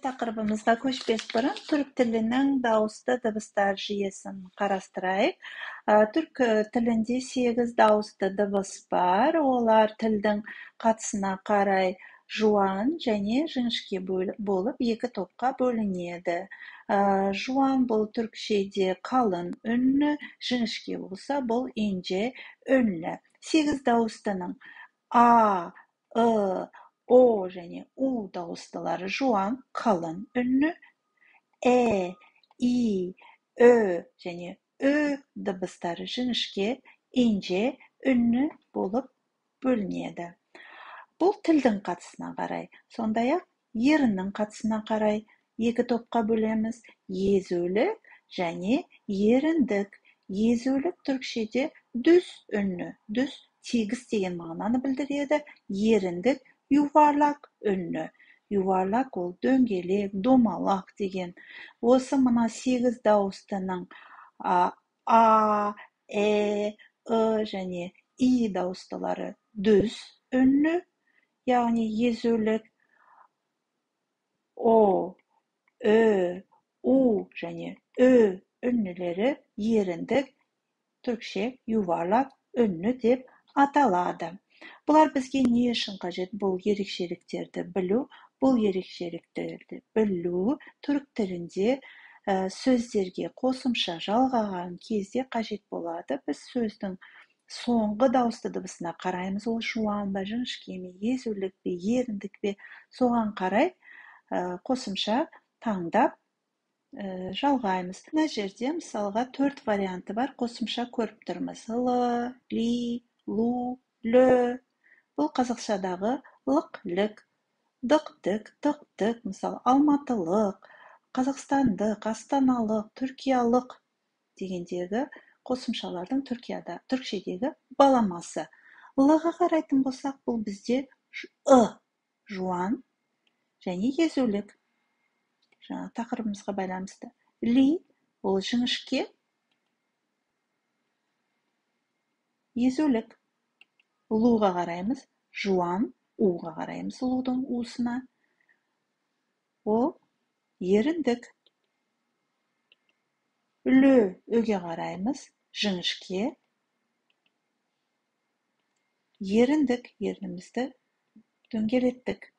Taqribimizga ko'chib burun turk tilining dауысты dыбыстар жүйесін қарастырайық. Түрк тілінде 8 дауысты дыбыс бар. Олар тілдің қатысына қарай жуан және жіңішке болып екі топқа бөлінеді. Жуан бұл түркшеде қалың үнлі, жіңішке болса бұл инже үнлі. 8 дауыстының А, I, O және U дауыстылары жуан, қалың үнлі, I, Ö және Ö дыбыстары жіңішке, инже үнлі болып бөлінеді. Бұл тілдің қатысына қарай, сондай-ақ еріннің қатысына қарай екі топқа бөлеміз. Езулік және еріндік. Езулік түркшеде düz үнлі, düz тегіс деген мағынаны білдіреді. Еріндік yuvarlak үнлі. Yuvarlak ол дөңгелек, домалақ деген. Осы мына 8 дауыстының А, Э, және И дауыстылары düz үнлі, яғни езулік. О, Ö, U және Ö үнлілері еріндік, түркше yuvarlak үнлі деп аталады. Бұлар бізге не үшін қажет? Бұл ерекшеліктерді білу. Бұл ерекшеліктерді білу түрк тілінде сөздерге қосымша жалғаған кезде қажет болады. Біз сөздің соңғы дауысты дыбысына қараймыз. Ол жуан ба, жіңішке ме, езулік пе, еріндік пе, соған қарай қосымша таңдап жалғаймыз. Мына жерде мысалға 4 варианты бар. Қосымша көріп тұрмыз. Л, ли, лу, лө. Бұл қазақшадағы лық, лік, дық, дік, тық, дік. Мысалы, алматылық, қазақстандық, астаналық, түркиялық дегендегі қосымшалардың түркшедегі баламасы. Лға қарайтын болсақ, бұл бізде жуан және езулік. Жаңа тақырыбымызға байланысты. Ли ол жіңішке, езулік. Луға қараймыз, жуан, уға қараймыз, лудың усына. Ол еріндік. Лө, өге қараймыз, жіңішке, еріндік, ернімізді дөңгелеттік.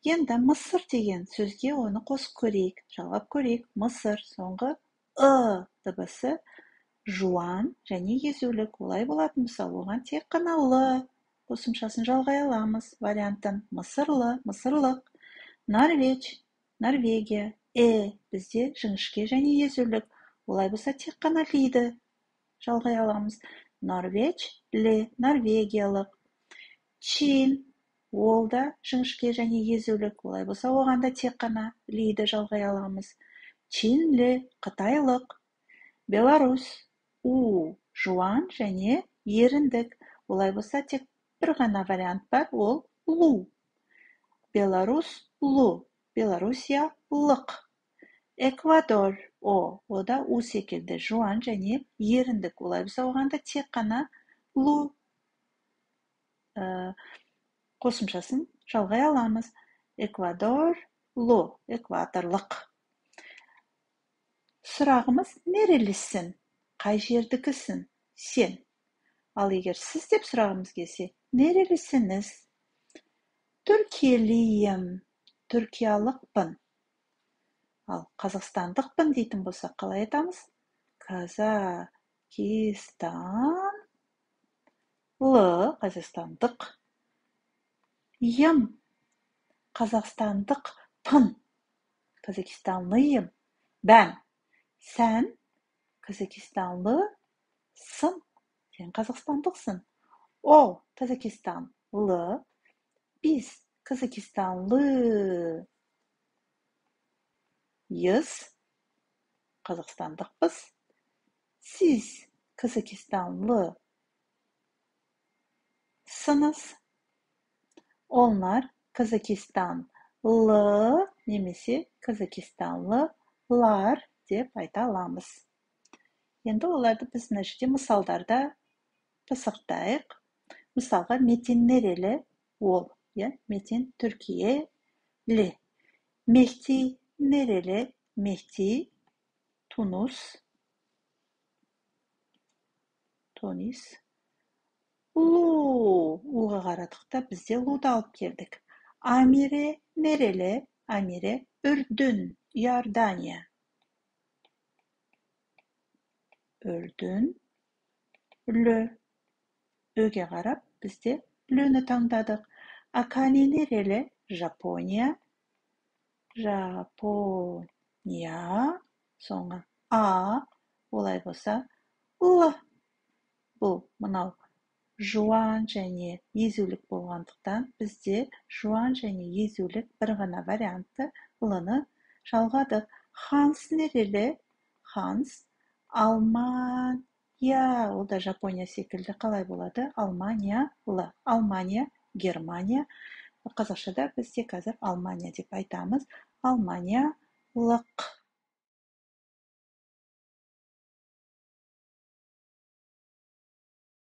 Енді Мысыр деген сөзге оны қосып көрейік, жалғап көрейік. Мысыр, соңғы дыбысы жуан және езулік. Олай болатын мысалы, оған тек қана Л қосымшасын жалғай аламыз вариантын. Мысырлы, мысырлық. Норвеж, Норвегия. Бізде жіңішке және езулік. Олай болса тек қана лиді жалғай аламыз. Норвеж, ле, норвегиялық. Чин, ол да жіңішке және езулік. Олай болса, оғанда тек қана лиді жалғай аламыз. Чинлі, қытайлық. Беларусь, жуан және еріндік. Олай болса, тек бір ғана вариант бар, ол лу. Беларусь, лу. Белоруссия, лық. Эквадор, о да секілді жуан және еріндік. Олай болса, оғанда тек қана лу қосымшасын жалғай аламыз. Эквадор, лу, экваторлық. Сұрағымыз нерелісің? Қай жердікісің? Сен. Ал егер сіз деп сұрағымыз келсе, нерелісіңіз? Түркиялıyım, түркиялықпын. Ал қазақстандықпын дейтін болса, қалай айтамыз? Қазақистан, қазақстандық. Ym, қазақстандықпын. Kazakistanlıyım. Ben. Sen Kazakistanlısın. Sen Kazakstandıksın. O Kazakistanlı. Biz Kazakistanlıyız. Kazakstandықпыз. Siz Kazakistanlısınız. Onlar Kazakistanlı немесе Kazakistanlılar деп айта аламыз. Енді оларды біз мына жерде мысалдарда пысықтайық. Мысалға, Метин нерелі? Ол, Метин Түркиелі. Mehdi nereli? Mehdi Tunus. Tunis. U'ga qaradık da bizde Lu'da alıp geldik. Amire nereli? Amire Ürdün, Yordanya. Ürdün. Lö. Öge qarab bizde Lö'nü tangladık. Akane nereli? Japonya. Japonya. Sonra A. Olay bolsa L. Bu mınау жуан және езулік болғандықтан бізде жуан және езулік бір ғана вариантты лыны жалғадық. Ханс nereli? Ханс Алмания. Ол да Жапония секілді қалай болады? Алманиялы. Алмания, Германия. Қазақшада бізде қазір Алмания деп айтамыз. Алманиялық.